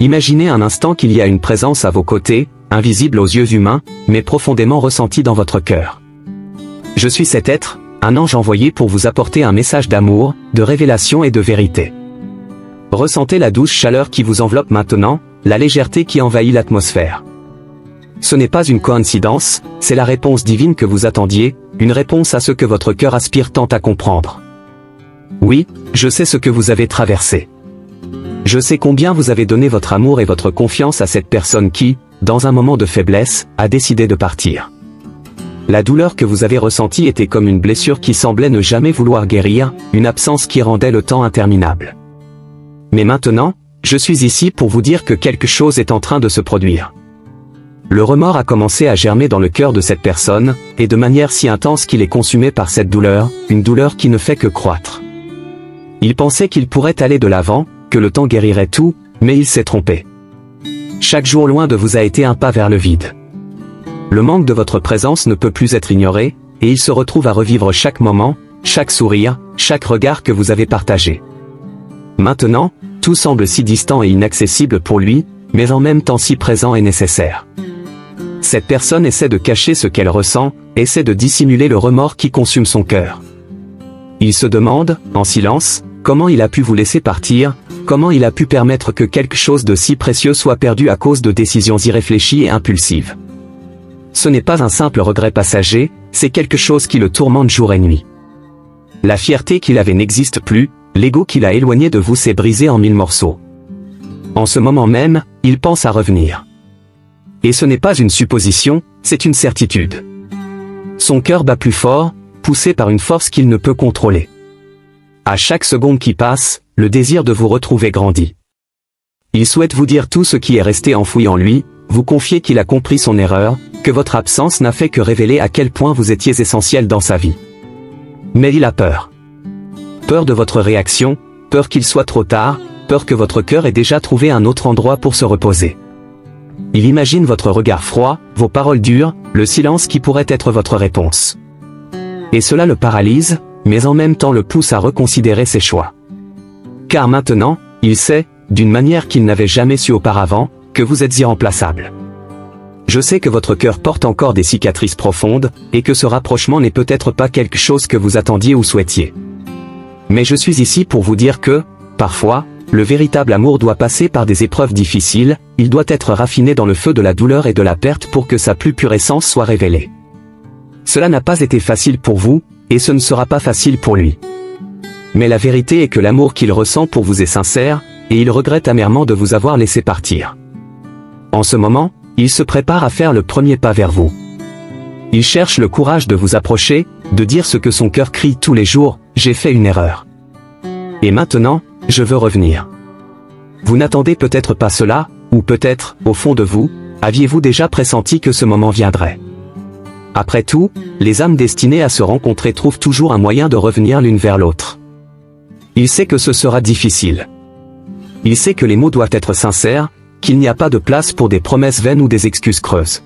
imaginez un instant qu'il y a une présence à vos côtés, invisible aux yeux humains, mais profondément ressentie dans votre cœur. Je suis cet être, un ange envoyé pour vous apporter un message d'amour, de révélation et de vérité. Ressentez la douce chaleur qui vous enveloppe maintenant, la légèreté qui envahit l'atmosphère. Ce n'est pas une coïncidence, c'est la réponse divine que vous attendiez, une réponse à ce que votre cœur aspire tant à comprendre. Oui, je sais ce que vous avez traversé. Je sais combien vous avez donné votre amour et votre confiance à cette personne qui, dans un moment de faiblesse, a décidé de partir. La douleur que vous avez ressentie était comme une blessure qui semblait ne jamais vouloir guérir, une absence qui rendait le temps interminable. Mais maintenant, je suis ici pour vous dire que quelque chose est en train de se produire. Le remords a commencé à germer dans le cœur de cette personne, et de manière si intense qu'il est consumé par cette douleur, une douleur qui ne fait que croître. Il pensait qu'il pourrait aller de l'avant, que le temps guérirait tout, mais il s'est trompé. Chaque jour loin de vous a été un pas vers le vide. Le manque de votre présence ne peut plus être ignoré, et il se retrouve à revivre chaque moment, chaque sourire, chaque regard que vous avez partagé. Maintenant, tout semble si distant et inaccessible pour lui, mais en même temps si présent et nécessaire. Cette personne essaie de cacher ce qu'elle ressent, essaie de dissimuler le remords qui consume son cœur. Il se demande, en silence, comment il a pu vous laisser partir, comment il a pu permettre que quelque chose de si précieux soit perdu à cause de décisions irréfléchies et impulsives. Ce n'est pas un simple regret passager, c'est quelque chose qui le tourmente jour et nuit. La fierté qu'il avait n'existe plus, l'ego qui l'a éloigné de vous s'est brisé en 1000 morceaux. En ce moment même, il pense à revenir. Et ce n'est pas une supposition, c'est une certitude. Son cœur bat plus fort, poussé par une force qu'il ne peut contrôler. À chaque seconde qui passe, le désir de vous retrouver grandit. Il souhaite vous dire tout ce qui est resté enfoui en lui, vous confier qu'il a compris son erreur, que votre absence n'a fait que révéler à quel point vous étiez essentiel dans sa vie. Mais il a peur. Peur de votre réaction, peur qu'il soit trop tard, peur que votre cœur ait déjà trouvé un autre endroit pour se reposer. Il imagine votre regard froid, vos paroles dures, le silence qui pourrait être votre réponse. Et cela le paralyse, mais en même temps le pousse à reconsidérer ses choix. Car maintenant, il sait, d'une manière qu'il n'avait jamais su auparavant, que vous êtes irremplaçable. Je sais que votre cœur porte encore des cicatrices profondes, et que ce rapprochement n'est peut-être pas quelque chose que vous attendiez ou souhaitiez. Mais je suis ici pour vous dire que, parfois, le véritable amour doit passer par des épreuves difficiles, il doit être raffiné dans le feu de la douleur et de la perte pour que sa plus pure essence soit révélée. Cela n'a pas été facile pour vous, et ce ne sera pas facile pour lui. Mais la vérité est que l'amour qu'il ressent pour vous est sincère, et il regrette amèrement de vous avoir laissé partir. En ce moment, il se prépare à faire le premier pas vers vous. Il cherche le courage de vous approcher, de dire ce que son cœur crie tous les jours, « J'ai fait une erreur. Et maintenant, je veux revenir. » Vous n'attendez peut-être pas cela, ou peut-être, au fond de vous, aviez-vous déjà pressenti que ce moment viendrait. Après tout, les âmes destinées à se rencontrer trouvent toujours un moyen de revenir l'une vers l'autre. Il sait que ce sera difficile. Il sait que les mots doivent être sincères, qu'il n'y a pas de place pour des promesses vaines ou des excuses creuses.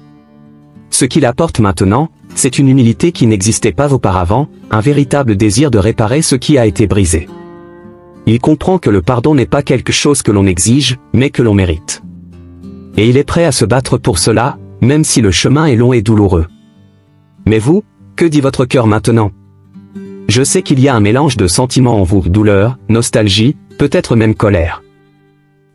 Ce qu'il apporte maintenant, c'est une humilité qui n'existait pas auparavant, un véritable désir de réparer ce qui a été brisé. Il comprend que le pardon n'est pas quelque chose que l'on exige, mais que l'on mérite. Et il est prêt à se battre pour cela, même si le chemin est long et douloureux. Mais vous, que dit votre cœur maintenant? Je sais qu'il y a un mélange de sentiments en vous, douleur, nostalgie, peut-être même colère.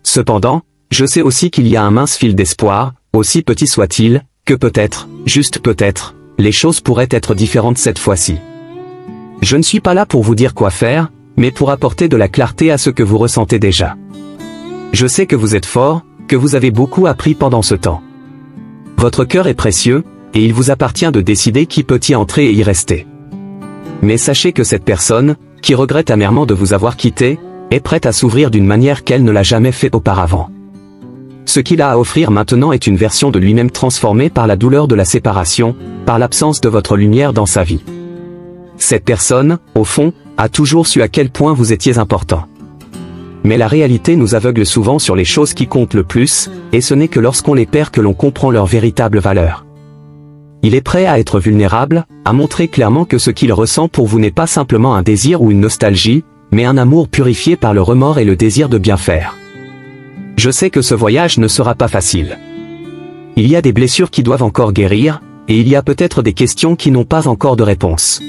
Cependant, je sais aussi qu'il y a un mince fil d'espoir, aussi petit soit-il, que peut-être, juste peut-être, les choses pourraient être différentes cette fois-ci. Je ne suis pas là pour vous dire quoi faire, mais pour apporter de la clarté à ce que vous ressentez déjà. Je sais que vous êtes fort, que vous avez beaucoup appris pendant ce temps. Votre cœur est précieux, et il vous appartient de décider qui peut y entrer et y rester. Mais sachez que cette personne, qui regrette amèrement de vous avoir quitté, est prête à s'ouvrir d'une manière qu'elle ne l'a jamais fait auparavant. Ce qu'il a à offrir maintenant est une version de lui-même transformée par la douleur de la séparation, par l'absence de votre lumière dans sa vie. Cette personne, au fond, a toujours su à quel point vous étiez important. Mais la réalité nous aveugle souvent sur les choses qui comptent le plus, et ce n'est que lorsqu'on les perd que l'on comprend leur véritable valeur. Il est prêt à être vulnérable, à montrer clairement que ce qu'il ressent pour vous n'est pas simplement un désir ou une nostalgie, mais un amour purifié par le remords et le désir de bien faire. Je sais que ce voyage ne sera pas facile. Il y a des blessures qui doivent encore guérir, et il y a peut-être des questions qui n'ont pas encore de réponse.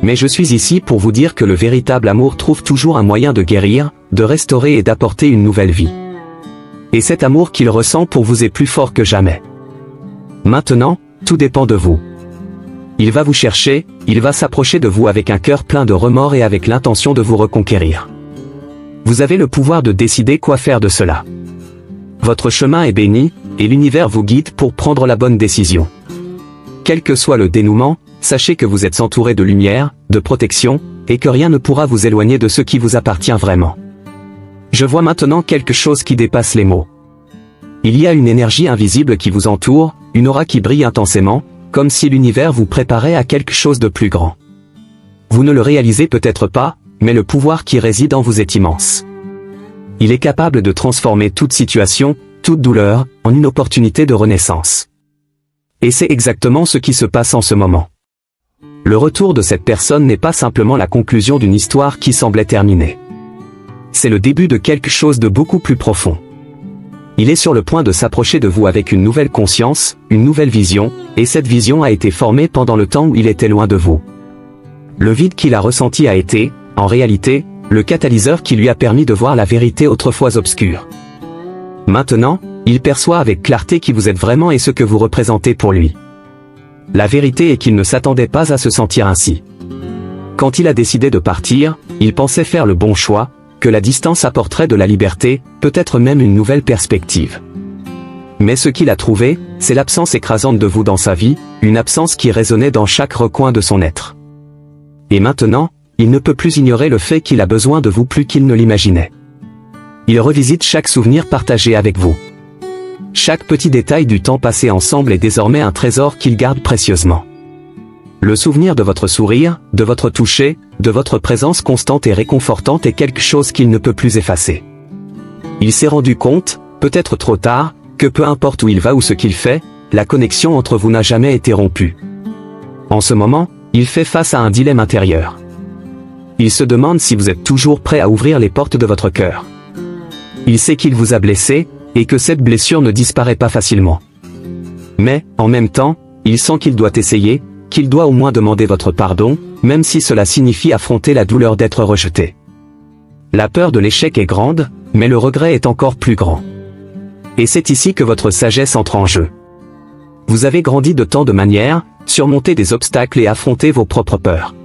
Mais je suis ici pour vous dire que le véritable amour trouve toujours un moyen de guérir, de restaurer et d'apporter une nouvelle vie. Et cet amour qu'il ressent pour vous est plus fort que jamais. Maintenant, tout dépend de vous. Il va vous chercher, il va s'approcher de vous avec un cœur plein de remords et avec l'intention de vous reconquérir. Vous avez le pouvoir de décider quoi faire de cela. Votre chemin est béni, et l'univers vous guide pour prendre la bonne décision. Quel que soit le dénouement, sachez que vous êtes entouré de lumière, de protection, et que rien ne pourra vous éloigner de ce qui vous appartient vraiment. Je vois maintenant quelque chose qui dépasse les mots. Il y a une énergie invisible qui vous entoure, une aura qui brille intensément, comme si l'univers vous préparait à quelque chose de plus grand. Vous ne le réalisez peut-être pas, mais le pouvoir qui réside en vous est immense. Il est capable de transformer toute situation, toute douleur, en une opportunité de renaissance. Et c'est exactement ce qui se passe en ce moment. Le retour de cette personne n'est pas simplement la conclusion d'une histoire qui semblait terminée. C'est le début de quelque chose de beaucoup plus profond. Il est sur le point de s'approcher de vous avec une nouvelle conscience, une nouvelle vision, et cette vision a été formée pendant le temps où il était loin de vous. Le vide qu'il a ressenti a été, en réalité, le catalyseur qui lui a permis de voir la vérité autrefois obscure. Maintenant, il perçoit avec clarté qui vous êtes vraiment et ce que vous représentez pour lui. La vérité est qu'il ne s'attendait pas à se sentir ainsi. Quand il a décidé de partir, il pensait faire le bon choix, que la distance apporterait de la liberté, peut-être même une nouvelle perspective. Mais ce qu'il a trouvé, c'est l'absence écrasante de vous dans sa vie, une absence qui résonnait dans chaque recoin de son être. Et maintenant, il ne peut plus ignorer le fait qu'il a besoin de vous plus qu'il ne l'imaginait. Il revisite chaque souvenir partagé avec vous. Chaque petit détail du temps passé ensemble est désormais un trésor qu'il garde précieusement. Le souvenir de votre sourire, de votre toucher, de votre présence constante et réconfortante est quelque chose qu'il ne peut plus effacer. Il s'est rendu compte, peut-être trop tard, que peu importe où il va ou ce qu'il fait, la connexion entre vous n'a jamais été rompue. En ce moment, il fait face à un dilemme intérieur. Il se demande si vous êtes toujours prêt à ouvrir les portes de votre cœur. Il sait qu'il vous a blessé, et que cette blessure ne disparaît pas facilement. Mais, en même temps, il sent qu'il doit essayer, qu'il doit au moins demander votre pardon, même si cela signifie affronter la douleur d'être rejeté. La peur de l'échec est grande, mais le regret est encore plus grand. Et c'est ici que votre sagesse entre en jeu. Vous avez grandi de tant de manières, surmonté des obstacles et affronté vos propres peurs.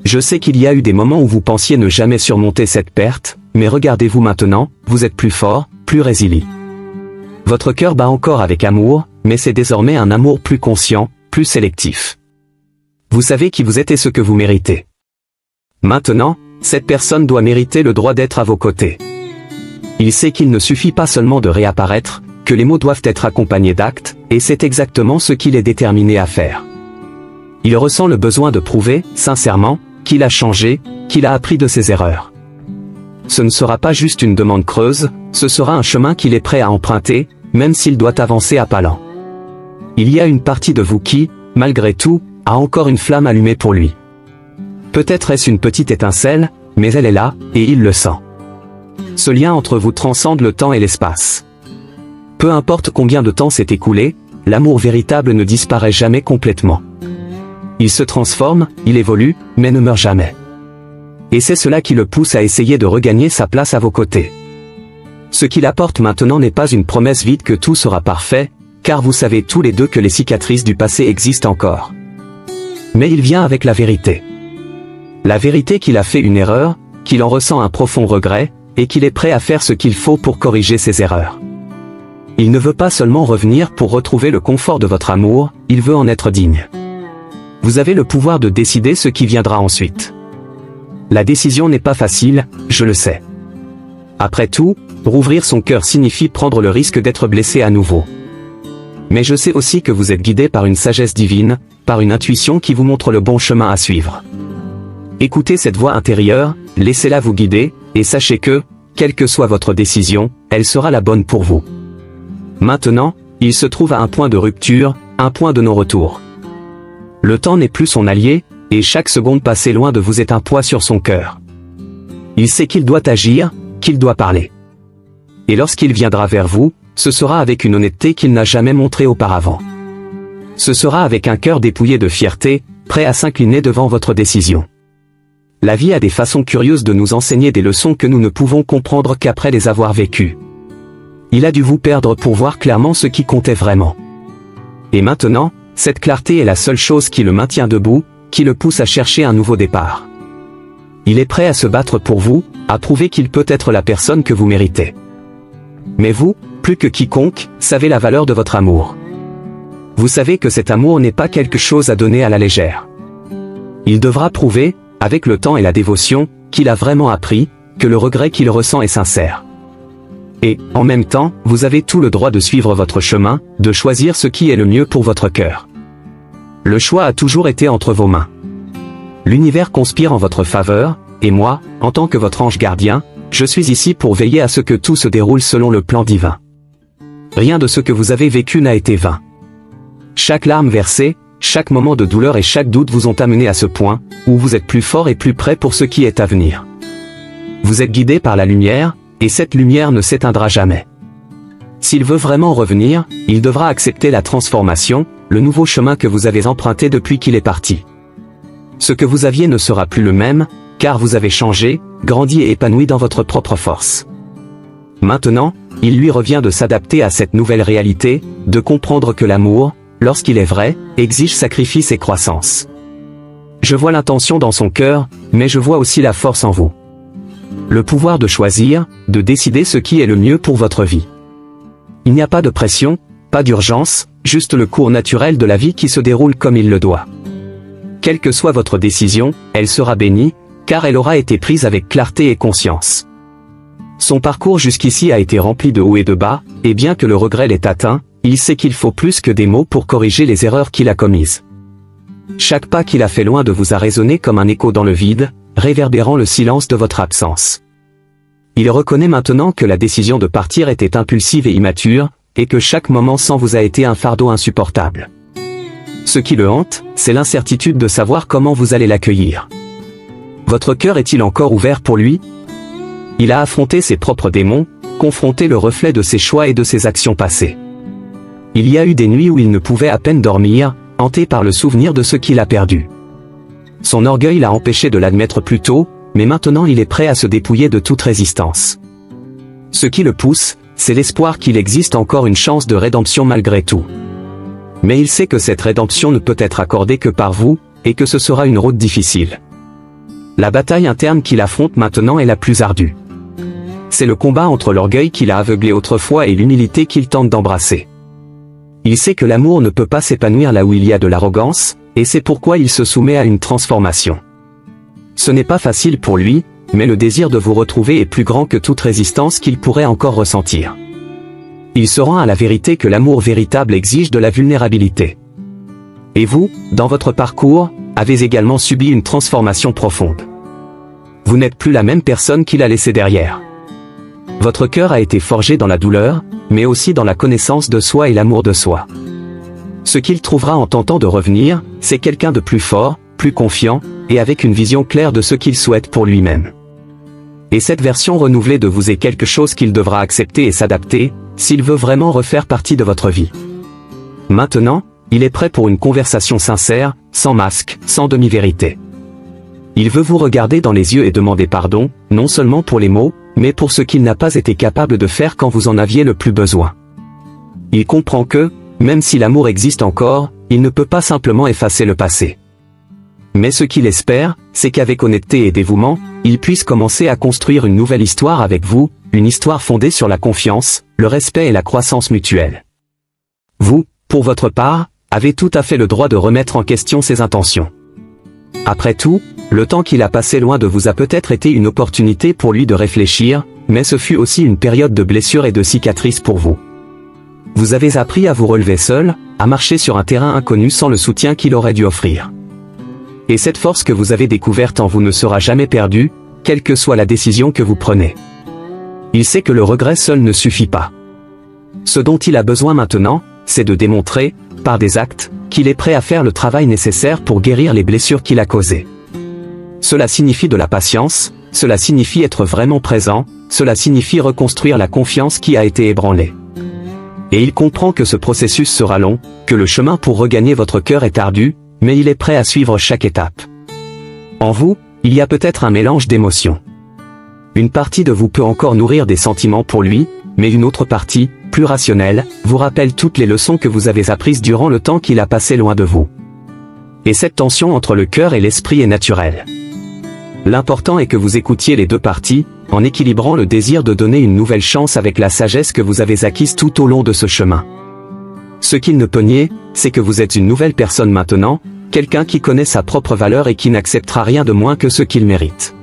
Je sais qu'il y a eu des moments où vous pensiez ne jamais surmonter cette perte, mais regardez-vous maintenant, vous êtes plus fort, plus résilient. Votre cœur bat encore avec amour, mais c'est désormais un amour plus conscient, plus sélectif. Vous savez qui vous êtes et ce que vous méritez. Maintenant, cette personne doit mériter le droit d'être à vos côtés. Il sait qu'il ne suffit pas seulement de réapparaître, que les mots doivent être accompagnés d'actes, et c'est exactement ce qu'il est déterminé à faire. Il ressent le besoin de prouver, sincèrement, qu'il a changé, qu'il a appris de ses erreurs. Ce ne sera pas juste une demande creuse, ce sera un chemin qu'il est prêt à emprunter, même s'il doit avancer à pas lents. Il y a une partie de vous qui, malgré tout, a encore une flamme allumée pour lui. Peut-être est-ce une petite étincelle, mais elle est là, et il le sent. Ce lien entre vous transcende le temps et l'espace. Peu importe combien de temps s'est écoulé, l'amour véritable ne disparaît jamais complètement. Il se transforme, il évolue, mais ne meurt jamais. Et c'est cela qui le pousse à essayer de regagner sa place à vos côtés. Ce qu'il apporte maintenant n'est pas une promesse vide que tout sera parfait, car vous savez tous les deux que les cicatrices du passé existent encore. Mais il vient avec la vérité. La vérité qu'il a fait une erreur, qu'il en ressent un profond regret, et qu'il est prêt à faire ce qu'il faut pour corriger ses erreurs. Il ne veut pas seulement revenir pour retrouver le confort de votre amour, il veut en être digne. Vous avez le pouvoir de décider ce qui viendra ensuite. La décision n'est pas facile, je le sais. Après tout, rouvrir son cœur signifie prendre le risque d'être blessé à nouveau. Mais je sais aussi que vous êtes guidé par une sagesse divine, par une intuition qui vous montre le bon chemin à suivre. Écoutez cette voix intérieure, laissez-la vous guider, et sachez que, quelle que soit votre décision, elle sera la bonne pour vous. Maintenant, il se trouve à un point de rupture, un point de non-retour. Le temps n'est plus son allié, et chaque seconde passée loin de vous est un poids sur son cœur. Il sait qu'il doit agir, qu'il doit parler. et lorsqu'il viendra vers vous, ce sera avec une honnêteté qu'il n'a jamais montrée auparavant. Ce sera avec un cœur dépouillé de fierté, prêt à s'incliner devant votre décision. La vie a des façons curieuses de nous enseigner des leçons que nous ne pouvons comprendre qu'après les avoir vécues. Il a dû vous perdre pour voir clairement ce qui comptait vraiment. Et maintenant, cette clarté est la seule chose qui le maintient debout, qui le pousse à chercher un nouveau départ. Il est prêt à se battre pour vous, à prouver qu'il peut être la personne que vous méritez. Mais vous, plus que quiconque, savez la valeur de votre amour. Vous savez que cet amour n'est pas quelque chose à donner à la légère. Il devra prouver, avec le temps et la dévotion, qu'il a vraiment appris, que le regret qu'il ressent est sincère. Et, en même temps, vous avez tout le droit de suivre votre chemin, de choisir ce qui est le mieux pour votre cœur. Le choix a toujours été entre vos mains. L'univers conspire en votre faveur, et moi, en tant que votre ange gardien, je suis ici pour veiller à ce que tout se déroule selon le plan divin. Rien de ce que vous avez vécu n'a été vain. Chaque larme versée, chaque moment de douleur et chaque doute vous ont amené à ce point, où vous êtes plus fort et plus prêt pour ce qui est à venir. Vous êtes guidé par la lumière, et cette lumière ne s'éteindra jamais. S'il veut vraiment revenir, il devra accepter la transformation, le nouveau chemin que vous avez emprunté depuis qu'il est parti. Ce que vous aviez ne sera plus le même, car vous avez changé, grandi et épanoui dans votre propre force. Maintenant, il lui revient de s'adapter à cette nouvelle réalité, de comprendre que l'amour, lorsqu'il est vrai, exige sacrifice et croissance. Je vois l'intention dans son cœur, mais je vois aussi la force en vous. Le pouvoir de choisir, de décider ce qui est le mieux pour votre vie. Il n'y a pas de pression, pas d'urgence, juste le cours naturel de la vie qui se déroule comme il le doit. Quelle que soit votre décision, elle sera bénie, car elle aura été prise avec clarté et conscience. Son parcours jusqu'ici a été rempli de hauts et de bas, et bien que le regret l'ait atteint, il sait qu'il faut plus que des mots pour corriger les erreurs qu'il a commises. Chaque pas qu'il a fait loin de vous a résonné comme un écho dans le vide, réverbérant le silence de votre absence. Il reconnaît maintenant que la décision de partir était impulsive et immature, et que chaque moment sans vous a été un fardeau insupportable. Ce qui le hante, c'est l'incertitude de savoir comment vous allez l'accueillir. Votre cœur est-il encore ouvert pour lui? Il a affronté ses propres démons, confronté le reflet de ses choix et de ses actions passées. Il y a eu des nuits où il ne pouvait à peine dormir, hanté par le souvenir de ce qu'il a perdu. Son orgueil l'a empêché de l'admettre plus tôt, mais maintenant il est prêt à se dépouiller de toute résistance. Ce qui le pousse, c'est l'espoir qu'il existe encore une chance de rédemption malgré tout. Mais il sait que cette rédemption ne peut être accordée que par vous, et que ce sera une route difficile. La bataille interne qu'il affronte maintenant est la plus ardue. C'est le combat entre l'orgueil qui l'a aveuglé autrefois et l'humilité qu'il tente d'embrasser. Il sait que l'amour ne peut pas s'épanouir là où il y a de l'arrogance, et c'est pourquoi il se soumet à une transformation. Ce n'est pas facile pour lui, mais le désir de vous retrouver est plus grand que toute résistance qu'il pourrait encore ressentir. Il se rend à la vérité que l'amour véritable exige de la vulnérabilité. Et vous, dans votre parcours, avez également subi une transformation profonde. Vous n'êtes plus la même personne qu'il a laissée derrière. Votre cœur a été forgé dans la douleur, mais aussi dans la connaissance de soi et l'amour de soi. Ce qu'il trouvera en tentant de revenir, c'est quelqu'un de plus fort, plus confiant, et avec une vision claire de ce qu'il souhaite pour lui-même. Et cette version renouvelée de vous est quelque chose qu'il devra accepter et s'adapter, s'il veut vraiment refaire partie de votre vie. Maintenant, il est prêt pour une conversation sincère, sans masque, sans demi-vérité. Il veut vous regarder dans les yeux et demander pardon, non seulement pour les mots, mais pour ce qu'il n'a pas été capable de faire quand vous en aviez le plus besoin. Il comprend que, même si l'amour existe encore, il ne peut pas simplement effacer le passé. Mais ce qu'il espère, c'est qu'avec honnêteté et dévouement, il puisse commencer à construire une nouvelle histoire avec vous, une histoire fondée sur la confiance, le respect et la croissance mutuelle. Vous, pour votre part, avez tout à fait le droit de remettre en question ses intentions. Après tout, le temps qu'il a passé loin de vous a peut-être été une opportunité pour lui de réfléchir, mais ce fut aussi une période de blessures et de cicatrices pour vous. Vous avez appris à vous relever seul, à marcher sur un terrain inconnu sans le soutien qu'il aurait dû offrir. Et cette force que vous avez découverte en vous ne sera jamais perdue, quelle que soit la décision que vous prenez. Il sait que le regret seul ne suffit pas. Ce dont il a besoin maintenant, c'est de démontrer, par des actes, qu'il est prêt à faire le travail nécessaire pour guérir les blessures qu'il a causées. Cela signifie de la patience, cela signifie être vraiment présent, cela signifie reconstruire la confiance qui a été ébranlée. Et il comprend que ce processus sera long, que le chemin pour regagner votre cœur est ardu, mais il est prêt à suivre chaque étape. En vous, il y a peut-être un mélange d'émotions. Une partie de vous peut encore nourrir des sentiments pour lui, mais une autre partie, plus rationnelle, vous rappelle toutes les leçons que vous avez apprises durant le temps qu'il a passé loin de vous. Et cette tension entre le cœur et l'esprit est naturelle. L'important est que vous écoutiez les deux parties, en équilibrant le désir de donner une nouvelle chance avec la sagesse que vous avez acquise tout au long de ce chemin. Ce qu'il ne peut nier, c'est que vous êtes une nouvelle personne maintenant, quelqu'un qui connaît sa propre valeur et qui n'acceptera rien de moins que ce qu'il mérite.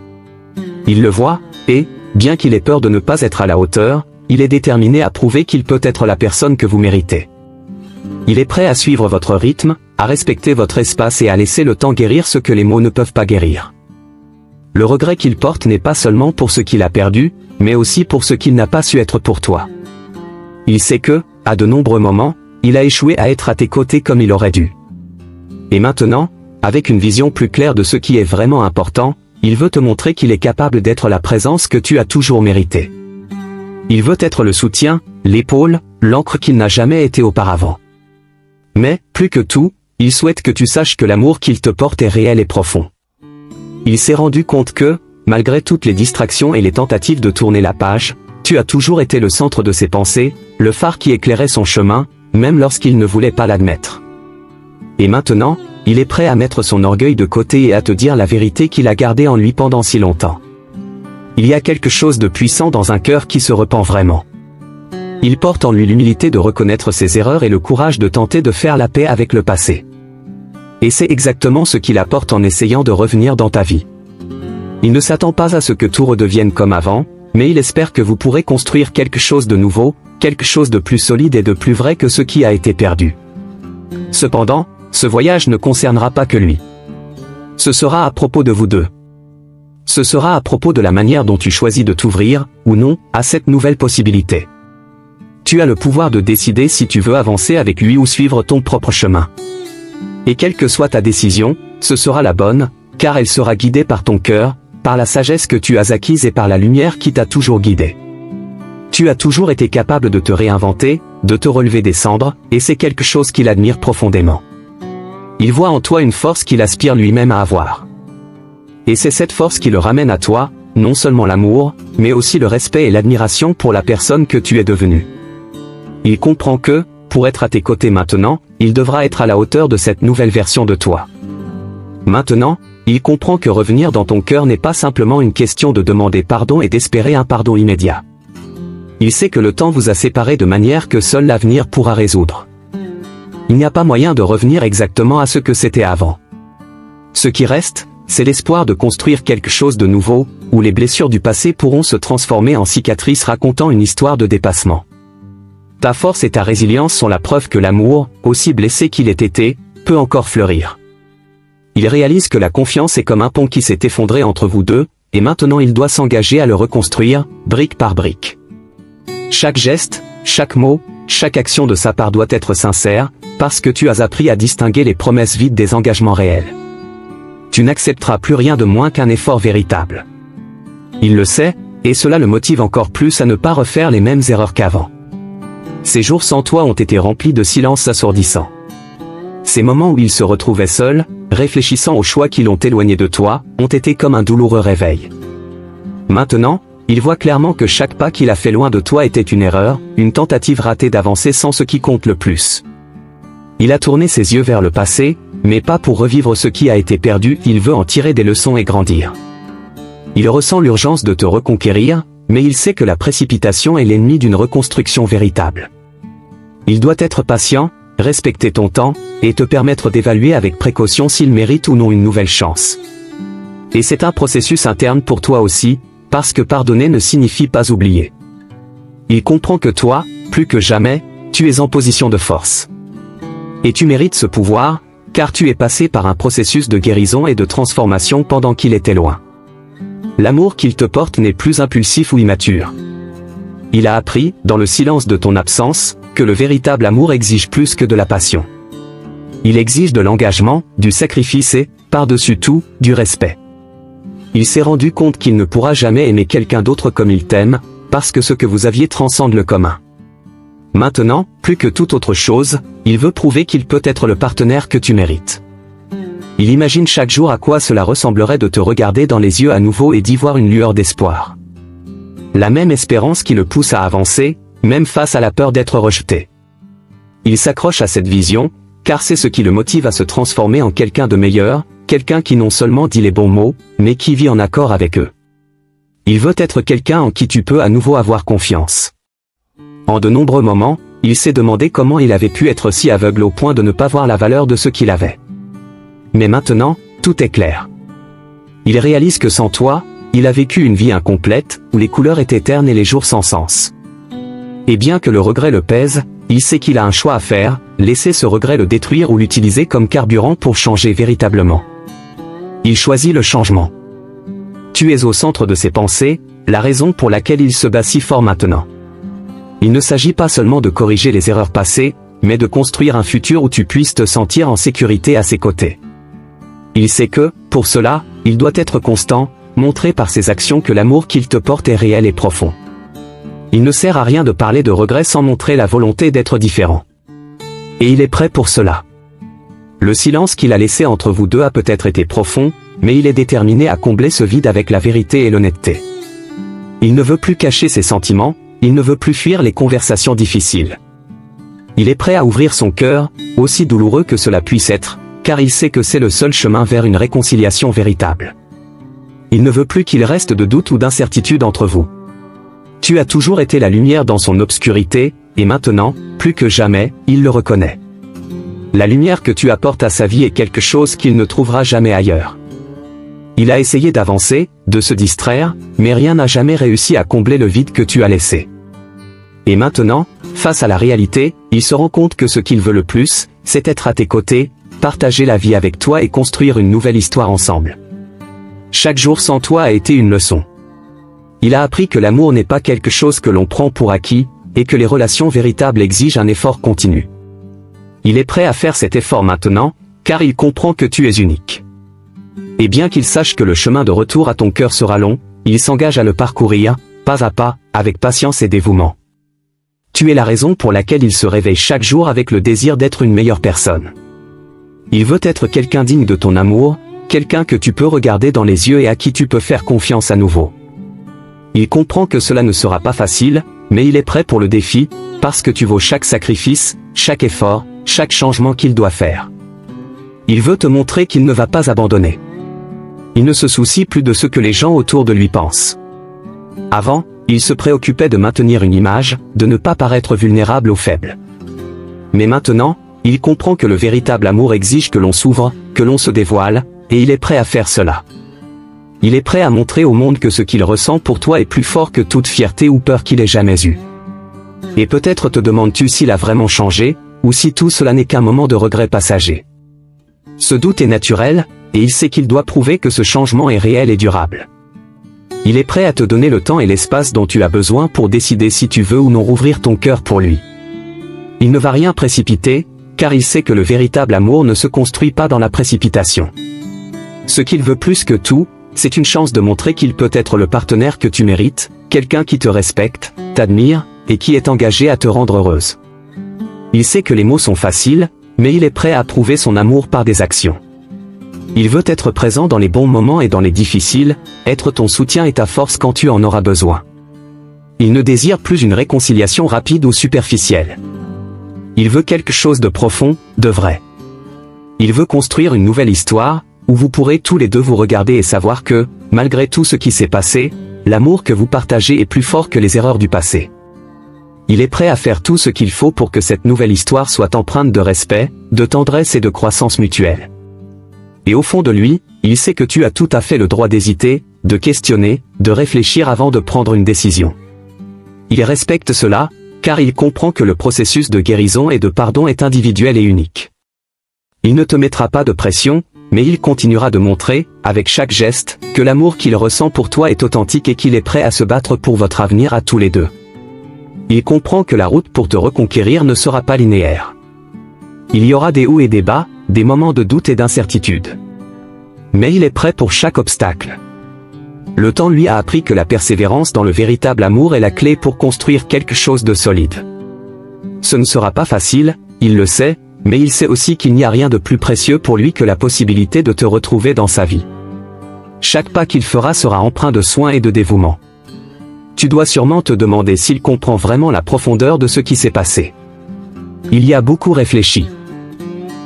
Il le voit, et, bien qu'il ait peur de ne pas être à la hauteur, il est déterminé à prouver qu'il peut être la personne que vous méritez. Il est prêt à suivre votre rythme, à respecter votre espace et à laisser le temps guérir ce que les mots ne peuvent pas guérir. Le regret qu'il porte n'est pas seulement pour ce qu'il a perdu, mais aussi pour ce qu'il n'a pas su être pour toi. Il sait que, à de nombreux moments, il a échoué à être à tes côtés comme il aurait dû. Et maintenant, avec une vision plus claire de ce qui est vraiment important, il veut te montrer qu'il est capable d'être la présence que tu as toujours méritée. Il veut être le soutien, l'épaule, l'encre qu'il n'a jamais été auparavant. Mais, plus que tout, il souhaite que tu saches que l'amour qu'il te porte est réel et profond. Il s'est rendu compte que, malgré toutes les distractions et les tentatives de tourner la page, tu as toujours été le centre de ses pensées, le phare qui éclairait son chemin, même lorsqu'il ne voulait pas l'admettre. Et maintenant, il est prêt à mettre son orgueil de côté et à te dire la vérité qu'il a gardée en lui pendant si longtemps. Il y a quelque chose de puissant dans un cœur qui se repent vraiment. Il porte en lui l'humilité de reconnaître ses erreurs et le courage de tenter de faire la paix avec le passé. Et c'est exactement ce qu'il apporte en essayant de revenir dans ta vie. Il ne s'attend pas à ce que tout redevienne comme avant, mais il espère que vous pourrez construire quelque chose de nouveau, quelque chose de plus solide et de plus vrai que ce qui a été perdu. Cependant, ce voyage ne concernera pas que lui. Ce sera à propos de vous deux. Ce sera à propos de la manière dont tu choisis de t'ouvrir, ou non, à cette nouvelle possibilité. Tu as le pouvoir de décider si tu veux avancer avec lui ou suivre ton propre chemin. Et quelle que soit ta décision, ce sera la bonne, car elle sera guidée par ton cœur, par la sagesse que tu as acquise et par la lumière qui t'a toujours guidé. Tu as toujours été capable de te réinventer, de te relever des cendres, et c'est quelque chose qu'il admire profondément. Il voit en toi une force qu'il aspire lui-même à avoir. Et c'est cette force qui le ramène à toi, non seulement l'amour, mais aussi le respect et l'admiration pour la personne que tu es devenue. Il comprend que, pour être à tes côtés maintenant, il devra être à la hauteur de cette nouvelle version de toi. Maintenant, il comprend que revenir dans ton cœur n'est pas simplement une question de demander pardon et d'espérer un pardon immédiat. Il sait que le temps vous a séparés de manière que seul l'avenir pourra résoudre. Il n'y a pas moyen de revenir exactement à ce que c'était avant. Ce qui reste, c'est l'espoir de construire quelque chose de nouveau, où les blessures du passé pourront se transformer en cicatrices racontant une histoire de dépassement. Ta force et ta résilience sont la preuve que l'amour, aussi blessé qu'il ait été, peut encore fleurir. Il réalise que la confiance est comme un pont qui s'est effondré entre vous deux, et maintenant il doit s'engager à le reconstruire, brique par brique. Chaque geste, chaque mot, chaque action de sa part doit être sincère, parce que tu as appris à distinguer les promesses vides des engagements réels. Tu n'accepteras plus rien de moins qu'un effort véritable. Il le sait, et cela le motive encore plus à ne pas refaire les mêmes erreurs qu'avant. Ces jours sans toi ont été remplis de silence assourdissant. Ces moments où il se retrouvait seul, réfléchissant aux choix qui l'ont éloigné de toi, ont été comme un douloureux réveil. Maintenant, il voit clairement que chaque pas qu'il a fait loin de toi était une erreur, une tentative ratée d'avancer sans ce qui compte le plus. Il a tourné ses yeux vers le passé, mais pas pour revivre ce qui a été perdu, il veut en tirer des leçons et grandir. Il ressent l'urgence de te reconquérir, mais il sait que la précipitation est l'ennemi d'une reconstruction véritable. Il doit être patient, respecter ton temps, et te permettre d'évaluer avec précaution s'il mérite ou non une nouvelle chance. Et c'est un processus interne pour toi aussi, parce que pardonner ne signifie pas oublier. Il comprend que toi, plus que jamais, tu es en position de force. Et tu mérites ce pouvoir, car tu es passé par un processus de guérison et de transformation pendant qu'il était loin. L'amour qu'il te porte n'est plus impulsif ou immature. Il a appris, dans le silence de ton absence, que le véritable amour exige plus que de la passion. Il exige de l'engagement, du sacrifice et, par-dessus tout, du respect. il s'est rendu compte qu'il ne pourra jamais aimer quelqu'un d'autre comme il t'aime, parce que ce que vous aviez transcende le commun. Maintenant, plus que toute autre chose, il veut prouver qu'il peut être le partenaire que tu mérites. Il imagine chaque jour à quoi cela ressemblerait de te regarder dans les yeux à nouveau et d'y voir une lueur d'espoir. La même espérance qui le pousse à avancer, même face à la peur d'être rejeté. Il s'accroche à cette vision, car c'est ce qui le motive à se transformer en quelqu'un de meilleur, quelqu'un qui non seulement dit les bons mots, mais qui vit en accord avec eux. Il veut être quelqu'un en qui tu peux à nouveau avoir confiance. En de nombreux moments, il s'est demandé comment il avait pu être si aveugle au point de ne pas voir la valeur de ce qu'il avait. Mais maintenant, tout est clair. Il réalise que sans toi, il a vécu une vie incomplète, où les couleurs étaient ternes et les jours sans sens. Et bien que le regret le pèse, il sait qu'il a un choix à faire, laisser ce regret le détruire ou l'utiliser comme carburant pour changer véritablement. Il choisit le changement. Tu es au centre de ses pensées, la raison pour laquelle il se bat si fort maintenant. Il ne s'agit pas seulement de corriger les erreurs passées, mais de construire un futur où tu puisses te sentir en sécurité à ses côtés. Il sait que, pour cela, il doit être constant, montrer par ses actions que l'amour qu'il te porte est réel et profond. Il ne sert à rien de parler de regret sans montrer la volonté d'être différent. Et il est prêt pour cela. Le silence qu'il a laissé entre vous deux a peut-être été profond, mais il est déterminé à combler ce vide avec la vérité et l'honnêteté. Il ne veut plus cacher ses sentiments, il ne veut plus fuir les conversations difficiles. Il est prêt à ouvrir son cœur, aussi douloureux que cela puisse être, car il sait que c'est le seul chemin vers une réconciliation véritable. Il ne veut plus qu'il reste de doute ou d'incertitude entre vous. Tu as toujours été la lumière dans son obscurité, et maintenant, plus que jamais, il le reconnaît. La lumière que tu apportes à sa vie est quelque chose qu'il ne trouvera jamais ailleurs. Il a essayé d'avancer, de se distraire, mais rien n'a jamais réussi à combler le vide que tu as laissé. Et maintenant, face à la réalité, il se rend compte que ce qu'il veut le plus, c'est être à tes côtés, partager la vie avec toi et construire une nouvelle histoire ensemble. Chaque jour sans toi a été une leçon. Il a appris que l'amour n'est pas quelque chose que l'on prend pour acquis, et que les relations véritables exigent un effort continu. Il est prêt à faire cet effort maintenant, car il comprend que tu es unique. Et bien qu'il sache que le chemin de retour à ton cœur sera long, il s'engage à le parcourir, pas à pas, avec patience et dévouement. Tu es la raison pour laquelle il se réveille chaque jour avec le désir d'être une meilleure personne. Il veut être quelqu'un digne de ton amour, quelqu'un que tu peux regarder dans les yeux et à qui tu peux faire confiance à nouveau. Il comprend que cela ne sera pas facile, mais il est prêt pour le défi, parce que tu vaux chaque sacrifice, chaque effort, chaque changement qu'il doit faire. Il veut te montrer qu'il ne va pas abandonner. Il ne se soucie plus de ce que les gens autour de lui pensent. Avant, il se préoccupait de maintenir une image, de ne pas paraître vulnérable ou faible. Mais maintenant, il comprend que le véritable amour exige que l'on s'ouvre, que l'on se dévoile, et il est prêt à faire cela. Il est prêt à montrer au monde que ce qu'il ressent pour toi est plus fort que toute fierté ou peur qu'il ait jamais eue. Et peut-être te demandes-tu s'il a vraiment changé, ou si tout cela n'est qu'un moment de regret passager. Ce doute est naturel, et il sait qu'il doit prouver que ce changement est réel et durable. Il est prêt à te donner le temps et l'espace dont tu as besoin pour décider si tu veux ou non rouvrir ton cœur pour lui. Il ne va rien précipiter, car il sait que le véritable amour ne se construit pas dans la précipitation. Ce qu'il veut plus que tout, c'est une chance de montrer qu'il peut être le partenaire que tu mérites, quelqu'un qui te respecte, t'admire, et qui est engagé à te rendre heureuse. Il sait que les mots sont faciles, mais il est prêt à prouver son amour par des actions. Il veut être présent dans les bons moments et dans les difficiles, être ton soutien et ta force quand tu en auras besoin. Il ne désire plus une réconciliation rapide ou superficielle. Il veut quelque chose de profond, de vrai. Il veut construire une nouvelle histoire, où vous pourrez tous les deux vous regarder et savoir que, malgré tout ce qui s'est passé, l'amour que vous partagez est plus fort que les erreurs du passé. Il est prêt à faire tout ce qu'il faut pour que cette nouvelle histoire soit empreinte de respect, de tendresse et de croissance mutuelle. Et au fond de lui, il sait que tu as tout à fait le droit d'hésiter, de questionner, de réfléchir avant de prendre une décision. Il respecte cela, car il comprend que le processus de guérison et de pardon est individuel et unique. Il ne te mettra pas de pression, mais il continuera de montrer, avec chaque geste, que l'amour qu'il ressent pour toi est authentique et qu'il est prêt à se battre pour votre avenir à tous les deux. Il comprend que la route pour te reconquérir ne sera pas linéaire. Il y aura des hauts et des bas, des moments de doute et d'incertitude. Mais il est prêt pour chaque obstacle. Le temps lui a appris que la persévérance dans le véritable amour est la clé pour construire quelque chose de solide. Ce ne sera pas facile, il le sait, mais il sait aussi qu'il n'y a rien de plus précieux pour lui que la possibilité de te retrouver dans sa vie. Chaque pas qu'il fera sera empreint de soin et de dévouement. Tu dois sûrement te demander s'il comprend vraiment la profondeur de ce qui s'est passé. Il y a beaucoup réfléchi.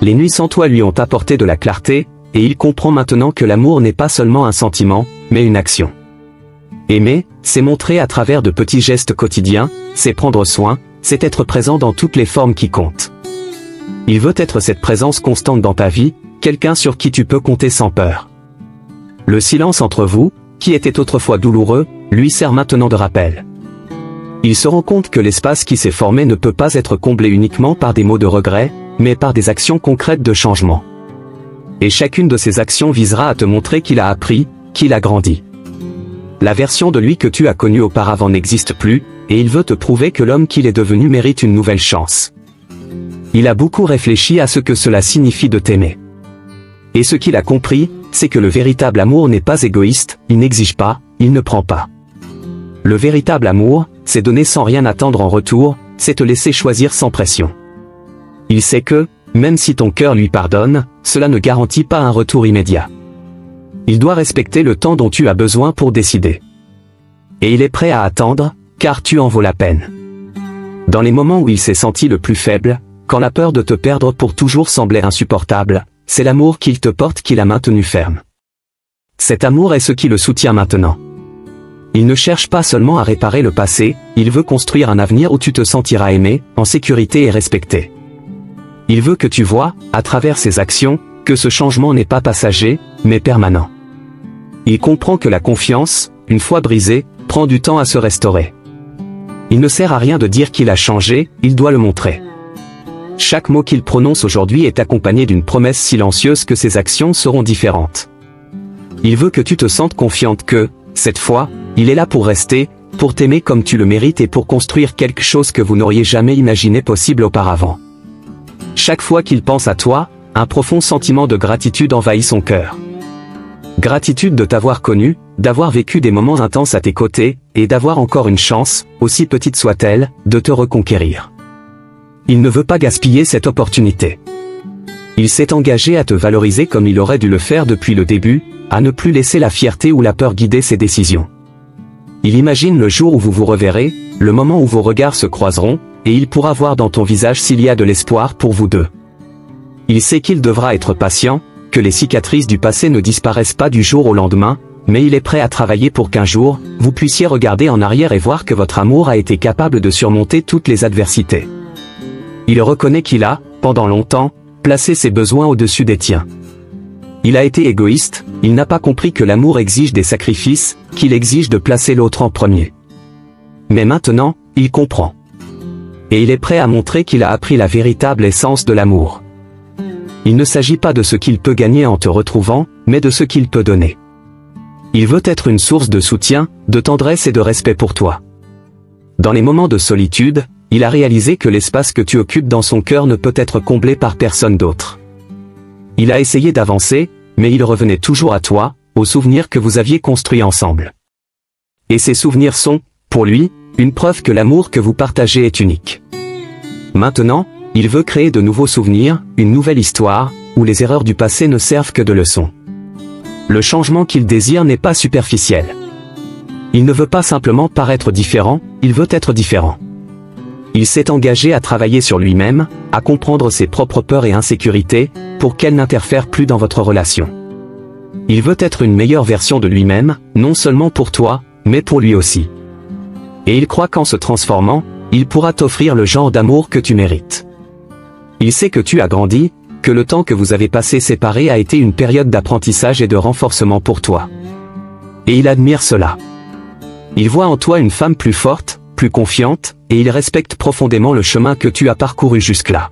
Les nuits sans toi lui ont apporté de la clarté, et il comprend maintenant que l'amour n'est pas seulement un sentiment, mais une action. Aimer, c'est montrer à travers de petits gestes quotidiens, c'est prendre soin, c'est être présent dans toutes les formes qui comptent. Il veut être cette présence constante dans ta vie, quelqu'un sur qui tu peux compter sans peur. Le silence entre vous, qui était autrefois douloureux, lui sert maintenant de rappel. Il se rend compte que l'espace qui s'est formé ne peut pas être comblé uniquement par des mots de regret, mais par des actions concrètes de changement. Et chacune de ces actions visera à te montrer qu'il a appris, qu'il a grandi. La version de lui que tu as connue auparavant n'existe plus, et il veut te prouver que l'homme qu'il est devenu mérite une nouvelle chance. Il a beaucoup réfléchi à ce que cela signifie de t'aimer. Et ce qu'il a compris, c'est que le véritable amour n'est pas égoïste, il n'exige pas, il ne prend pas. Le véritable amour, c'est donner sans rien attendre en retour, c'est te laisser choisir sans pression. Il sait que, même si ton cœur lui pardonne, cela ne garantit pas un retour immédiat. Il doit respecter le temps dont tu as besoin pour décider. Et il est prêt à attendre, car tu en vaux la peine. Dans les moments où il s'est senti le plus faible, quand la peur de te perdre pour toujours semblait insupportable, c'est l'amour qu'il te porte qui l'a maintenu ferme. Cet amour est ce qui le soutient maintenant. Il ne cherche pas seulement à réparer le passé, il veut construire un avenir où tu te sentiras aimé, en sécurité et respecté. Il veut que tu vois, à travers ses actions, que ce changement n'est pas passager, mais permanent. Il comprend que la confiance, une fois brisée, prend du temps à se restaurer. Il ne sert à rien de dire qu'il a changé, il doit le montrer. Chaque mot qu'il prononce aujourd'hui est accompagné d'une promesse silencieuse que ses actions seront différentes. Il veut que tu te sentes confiante que, cette fois, il est là pour rester, pour t'aimer comme tu le mérites et pour construire quelque chose que vous n'auriez jamais imaginé possible auparavant. Chaque fois qu'il pense à toi, un profond sentiment de gratitude envahit son cœur. Gratitude de t'avoir connu, d'avoir vécu des moments intenses à tes côtés, et d'avoir encore une chance, aussi petite soit-elle, de te reconquérir. Il ne veut pas gaspiller cette opportunité. Il s'est engagé à te valoriser comme il aurait dû le faire depuis le début, à ne plus laisser la fierté ou la peur guider ses décisions. Il imagine le jour où vous vous reverrez, le moment où vos regards se croiseront, et il pourra voir dans ton visage s'il y a de l'espoir pour vous deux. Il sait qu'il devra être patient, que les cicatrices du passé ne disparaissent pas du jour au lendemain, mais il est prêt à travailler pour qu'un jour, vous puissiez regarder en arrière et voir que votre amour a été capable de surmonter toutes les adversités. Il reconnaît qu'il a, pendant longtemps, placé ses besoins au-dessus des tiens. Il a été égoïste, il n'a pas compris que l'amour exige des sacrifices, qu'il exige de placer l'autre en premier. Mais maintenant, il comprend. Et il est prêt à montrer qu'il a appris la véritable essence de l'amour. Il ne s'agit pas de ce qu'il peut gagner en te retrouvant, mais de ce qu'il peut donner. Il veut être une source de soutien, de tendresse et de respect pour toi. Dans les moments de solitude, il a réalisé que l'espace que tu occupes dans son cœur ne peut être comblé par personne d'autre. Il a essayé d'avancer, mais il revenait toujours à toi, aux souvenirs que vous aviez construits ensemble. Et ces souvenirs sont, pour lui, une preuve que l'amour que vous partagez est unique. Maintenant, il veut créer de nouveaux souvenirs, une nouvelle histoire, où les erreurs du passé ne servent que de leçons. Le changement qu'il désire n'est pas superficiel. Il ne veut pas simplement paraître différent, il veut être différent. Il s'est engagé à travailler sur lui-même, à comprendre ses propres peurs et insécurités, pour qu'elles n'interfèrent plus dans votre relation. Il veut être une meilleure version de lui-même, non seulement pour toi, mais pour lui aussi. Et il croit qu'en se transformant, il pourra t'offrir le genre d'amour que tu mérites. Il sait que tu as grandi, que le temps que vous avez passé séparés a été une période d'apprentissage et de renforcement pour toi. Et il admire cela. Il voit en toi une femme plus forte, plus confiante, et il respecte profondément le chemin que tu as parcouru jusque-là.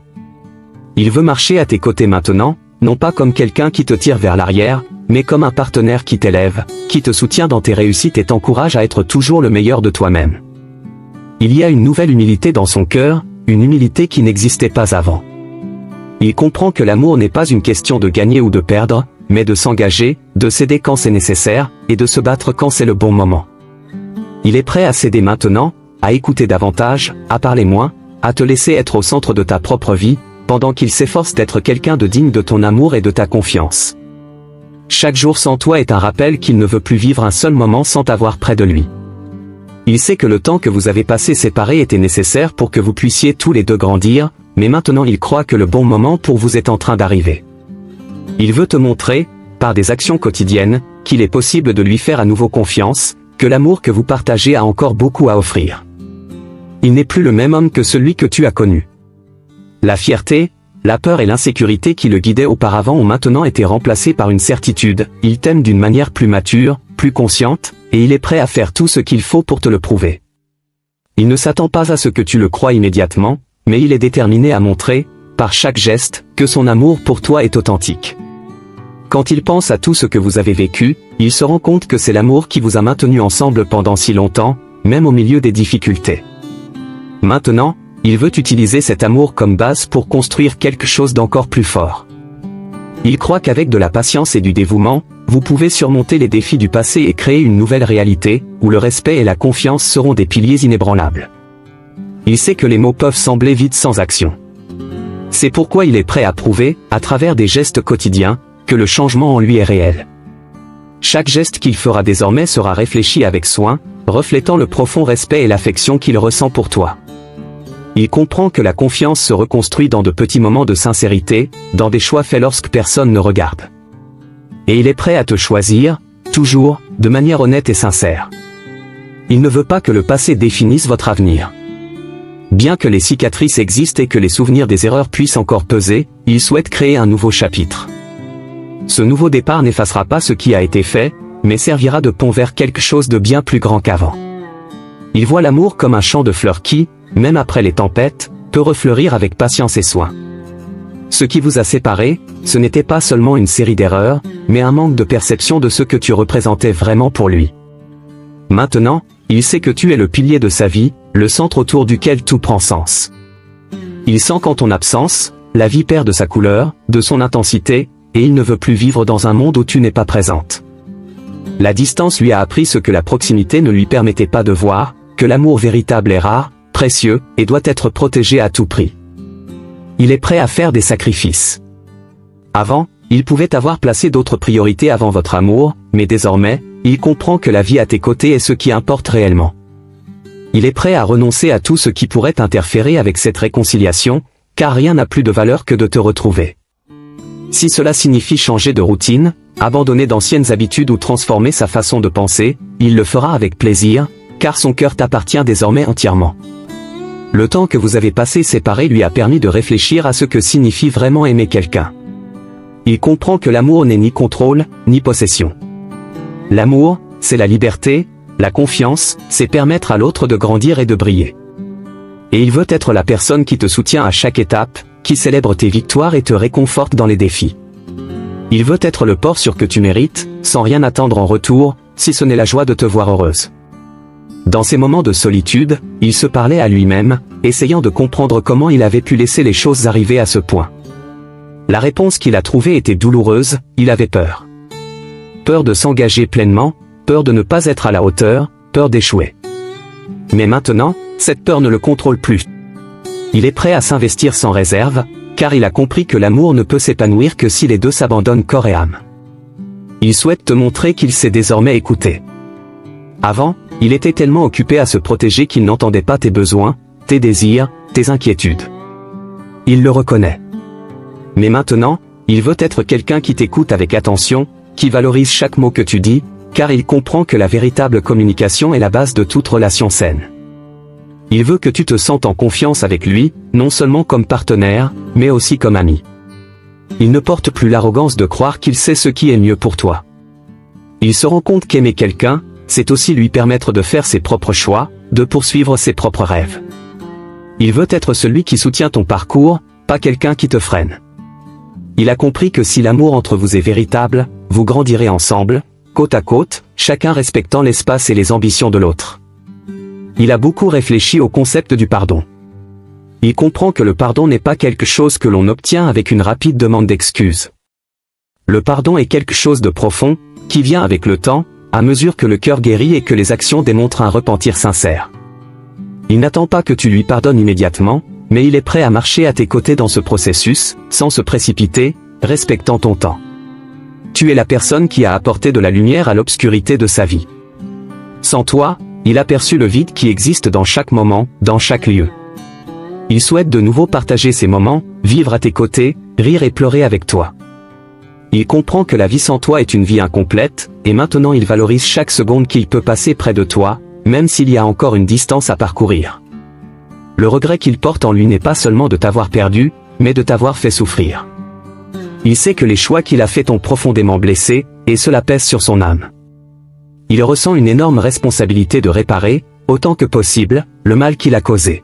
Il veut marcher à tes côtés maintenant, non pas comme quelqu'un qui te tire vers l'arrière, mais comme un partenaire qui t'élève, qui te soutient dans tes réussites et t'encourage à être toujours le meilleur de toi-même. Il y a une nouvelle humilité dans son cœur, une humilité qui n'existait pas avant. Il comprend que l'amour n'est pas une question de gagner ou de perdre, mais de s'engager, de céder quand c'est nécessaire, et de se battre quand c'est le bon moment. Il est prêt à céder maintenant, à écouter davantage, à parler moins, à te laisser être au centre de ta propre vie, pendant qu'il s'efforce d'être quelqu'un de digne de ton amour et de ta confiance. Chaque jour sans toi est un rappel qu'il ne veut plus vivre un seul moment sans t'avoir près de lui. Il sait que le temps que vous avez passé séparés était nécessaire pour que vous puissiez tous les deux grandir, mais maintenant il croit que le bon moment pour vous est en train d'arriver. Il veut te montrer, par des actions quotidiennes, qu'il est possible de lui faire à nouveau confiance, que l'amour que vous partagez a encore beaucoup à offrir. Il n'est plus le même homme que celui que tu as connu. La fierté, la peur et l'insécurité qui le guidaient auparavant ont maintenant été remplacées par une certitude. Il t'aime d'une manière plus mature, plus consciente, et il est prêt à faire tout ce qu'il faut pour te le prouver. Il ne s'attend pas à ce que tu le croies immédiatement, mais il est déterminé à montrer, par chaque geste, que son amour pour toi est authentique. Quand il pense à tout ce que vous avez vécu, il se rend compte que c'est l'amour qui vous a maintenu ensemble pendant si longtemps, même au milieu des difficultés. Maintenant, il veut utiliser cet amour comme base pour construire quelque chose d'encore plus fort. Il croit qu'avec de la patience et du dévouement, vous pouvez surmonter les défis du passé et créer une nouvelle réalité, où le respect et la confiance seront des piliers inébranlables. Il sait que les mots peuvent sembler vides sans action. C'est pourquoi il est prêt à prouver, à travers des gestes quotidiens, que le changement en lui est réel. Chaque geste qu'il fera désormais sera réfléchi avec soin, reflétant le profond respect et l'affection qu'il ressent pour toi. Il comprend que la confiance se reconstruit dans de petits moments de sincérité, dans des choix faits lorsque personne ne regarde. Et il est prêt à te choisir, toujours, de manière honnête et sincère. Il ne veut pas que le passé définisse votre avenir. Bien que les cicatrices existent et que les souvenirs des erreurs puissent encore peser, il souhaite créer un nouveau chapitre. Ce nouveau départ n'effacera pas ce qui a été fait, mais servira de pont vers quelque chose de bien plus grand qu'avant. Il voit l'amour comme un champ de fleurs qui, même après les tempêtes, peut refleurir avec patience et soin. Ce qui vous a séparés, ce n'était pas seulement une série d'erreurs, mais un manque de perception de ce que tu représentais vraiment pour lui. Maintenant, il sait que tu es le pilier de sa vie, le centre autour duquel tout prend sens. Il sent qu'en ton absence, la vie perd de sa couleur, de son intensité, et il ne veut plus vivre dans un monde où tu n'es pas présente. La distance lui a appris ce que la proximité ne lui permettait pas de voir, que l'amour véritable est rare, précieux, et doit être protégé à tout prix. Il est prêt à faire des sacrifices. Avant, il pouvait avoir placé d'autres priorités avant votre amour, mais désormais, il comprend que la vie à tes côtés est ce qui importe réellement. Il est prêt à renoncer à tout ce qui pourrait interférer avec cette réconciliation, car rien n'a plus de valeur que de te retrouver. Si cela signifie changer de routine, abandonner d'anciennes habitudes ou transformer sa façon de penser, il le fera avec plaisir, car son cœur t'appartient désormais entièrement. Le temps que vous avez passé séparés lui a permis de réfléchir à ce que signifie vraiment aimer quelqu'un. Il comprend que l'amour n'est ni contrôle, ni possession. L'amour, c'est la liberté, la confiance, c'est permettre à l'autre de grandir et de briller. Et il veut être la personne qui te soutient à chaque étape, qui célèbre tes victoires et te réconforte dans les défis. Il veut être le port-sûr que tu mérites, sans rien attendre en retour, si ce n'est la joie de te voir heureuse. Dans ces moments de solitude, il se parlait à lui-même, essayant de comprendre comment il avait pu laisser les choses arriver à ce point. La réponse qu'il a trouvée était douloureuse, il avait peur. Peur de s'engager pleinement, peur de ne pas être à la hauteur, peur d'échouer. Mais maintenant, cette peur ne le contrôle plus. Il est prêt à s'investir sans réserve, car il a compris que l'amour ne peut s'épanouir que si les deux s'abandonnent corps et âme. Il souhaite te montrer qu'il sait désormais écouter. Avant, il était tellement occupé à se protéger qu'il n'entendait pas tes besoins, tes désirs, tes inquiétudes. Il le reconnaît. Mais maintenant, il veut être quelqu'un qui t'écoute avec attention, qui valorise chaque mot que tu dis, car il comprend que la véritable communication est la base de toute relation saine. Il veut que tu te sentes en confiance avec lui, non seulement comme partenaire, mais aussi comme ami. Il ne porte plus l'arrogance de croire qu'il sait ce qui est mieux pour toi. Il se rend compte qu'aimer quelqu'un, c'est aussi lui permettre de faire ses propres choix, de poursuivre ses propres rêves. Il veut être celui qui soutient ton parcours, pas quelqu'un qui te freine. Il a compris que si l'amour entre vous est véritable, vous grandirez ensemble, côte à côte, chacun respectant l'espace et les ambitions de l'autre. Il a beaucoup réfléchi au concept du pardon. Il comprend que le pardon n'est pas quelque chose que l'on obtient avec une rapide demande d'excuses. Le pardon est quelque chose de profond, qui vient avec le temps, à mesure que le cœur guérit et que les actions démontrent un repentir sincère. Il n'attend pas que tu lui pardonnes immédiatement, mais il est prêt à marcher à tes côtés dans ce processus, sans se précipiter, respectant ton temps. Tu es la personne qui a apporté de la lumière à l'obscurité de sa vie. Sans toi, il a perçu le vide qui existe dans chaque moment, dans chaque lieu. Il souhaite de nouveau partager ces moments, vivre à tes côtés, rire et pleurer avec toi. Il comprend que la vie sans toi est une vie incomplète, et maintenant il valorise chaque seconde qu'il peut passer près de toi, même s'il y a encore une distance à parcourir. Le regret qu'il porte en lui n'est pas seulement de t'avoir perdu, mais de t'avoir fait souffrir. Il sait que les choix qu'il a faits t'ont profondément blessé, et cela pèse sur son âme. Il ressent une énorme responsabilité de réparer, autant que possible, le mal qu'il a causé.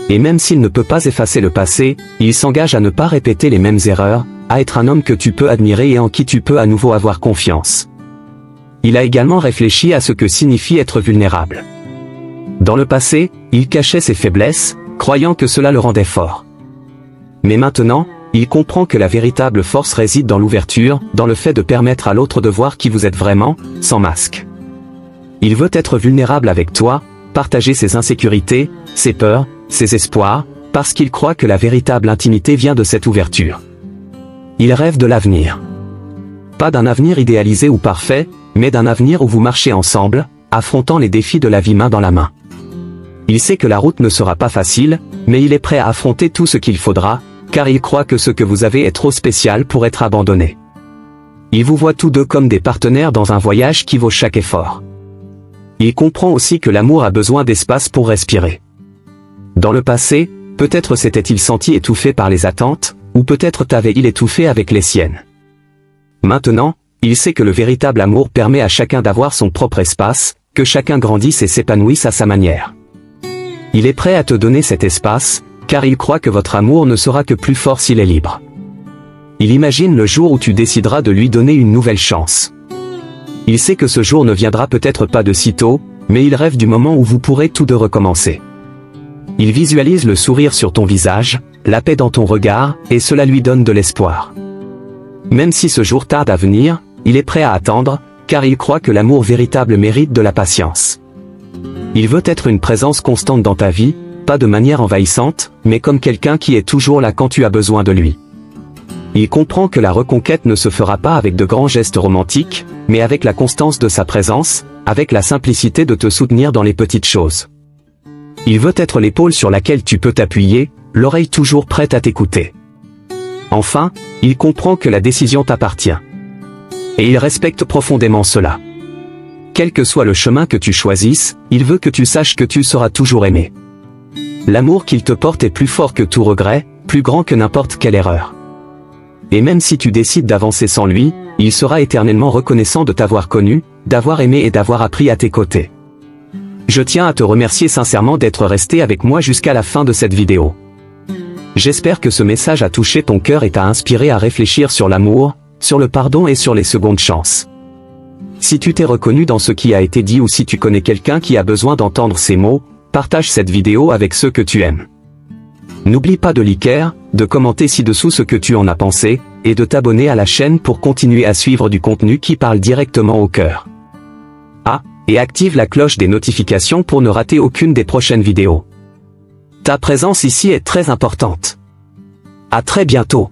Et même s'il ne peut pas effacer le passé, il s'engage à ne pas répéter les mêmes erreurs, à être un homme que tu peux admirer et en qui tu peux à nouveau avoir confiance. Il a également réfléchi à ce que signifie être vulnérable. Dans le passé, il cachait ses faiblesses, croyant que cela le rendait fort. Mais maintenant, il comprend que la véritable force réside dans l'ouverture, dans le fait de permettre à l'autre de voir qui vous êtes vraiment, sans masque. Il veut être vulnérable avec toi, partager ses insécurités, ses peurs, ses espoirs, parce qu'il croit que la véritable intimité vient de cette ouverture. Il rêve de l'avenir. Pas d'un avenir idéalisé ou parfait, mais d'un avenir où vous marchez ensemble, affrontant les défis de la vie main dans la main. Il sait que la route ne sera pas facile, mais il est prêt à affronter tout ce qu'il faudra, car il croit que ce que vous avez est trop spécial pour être abandonné. Il vous voit tous deux comme des partenaires dans un voyage qui vaut chaque effort. Il comprend aussi que l'amour a besoin d'espace pour respirer. Dans le passé, peut-être s'était-il senti étouffé par les attentes, ou peut-être t'avais-il étouffé avec les siennes. Maintenant, il sait que le véritable amour permet à chacun d'avoir son propre espace, que chacun grandisse et s'épanouisse à sa manière. Il est prêt à te donner cet espace, car il croit que votre amour ne sera que plus fort s'il est libre. Il imagine le jour où tu décideras de lui donner une nouvelle chance. Il sait que ce jour ne viendra peut-être pas de sitôt, mais il rêve du moment où vous pourrez tous deux recommencer. Il visualise le sourire sur ton visage, la paix dans ton regard, et cela lui donne de l'espoir. Même si ce jour tarde à venir, il est prêt à attendre, car il croit que l'amour véritable mérite de la patience. Il veut être une présence constante dans ta vie, pas de manière envahissante, mais comme quelqu'un qui est toujours là quand tu as besoin de lui. Il comprend que la reconquête ne se fera pas avec de grands gestes romantiques, mais avec la constance de sa présence, avec la simplicité de te soutenir dans les petites choses. Il veut être l'épaule sur laquelle tu peux t'appuyer, l'oreille toujours prête à t'écouter. Enfin, il comprend que la décision t'appartient. Et il respecte profondément cela. Quel que soit le chemin que tu choisisses, il veut que tu saches que tu seras toujours aimé. L'amour qu'il te porte est plus fort que tout regret, plus grand que n'importe quelle erreur. Et même si tu décides d'avancer sans lui, il sera éternellement reconnaissant de t'avoir connu, d'avoir aimé et d'avoir appris à tes côtés. Je tiens à te remercier sincèrement d'être resté avec moi jusqu'à la fin de cette vidéo. J'espère que ce message a touché ton cœur et t'a inspiré à réfléchir sur l'amour, sur le pardon et sur les secondes chances. Si tu t'es reconnu dans ce qui a été dit ou si tu connais quelqu'un qui a besoin d'entendre ces mots, partage cette vidéo avec ceux que tu aimes. N'oublie pas de liker, de commenter ci-dessous ce que tu en as pensé, et de t'abonner à la chaîne pour continuer à suivre du contenu qui parle directement au cœur. Et active la cloche des notifications pour ne rater aucune des prochaines vidéos. Ta présence ici est très importante. À très bientôt.